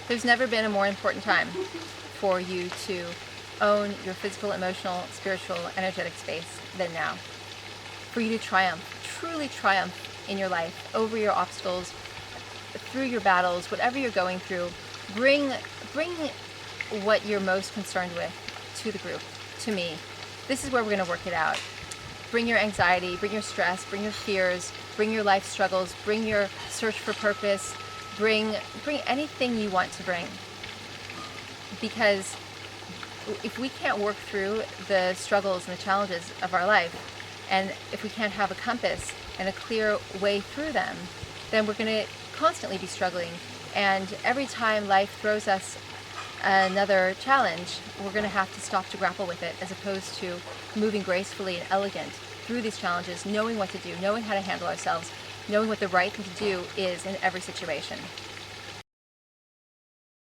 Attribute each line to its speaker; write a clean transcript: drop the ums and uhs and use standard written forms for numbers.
Speaker 1: There's never been a more important time for you to own your physical, emotional, spiritual, energetic space than now. For you to triumph, truly triumph in your life, over your obstacles, through your battles, whatever you're going through. Bring what you're most concerned with to the group, to me. This is where we're going to work it out. Bring your anxiety, bring your stress, bring your fears, bring your life struggles, bring your search for purpose, bring anything you want to bring. Because if we can't work through the struggles and the challenges of our life, and if we can't have a compass and a clear way through them, then we're going to constantly be struggling. And every time life throws us another challenge, we're going to have to stop to grapple with it, as opposed to moving gracefully and elegant through these challenges, knowing what to do, knowing how to handle ourselves, knowing what the right thing to do is in every situation.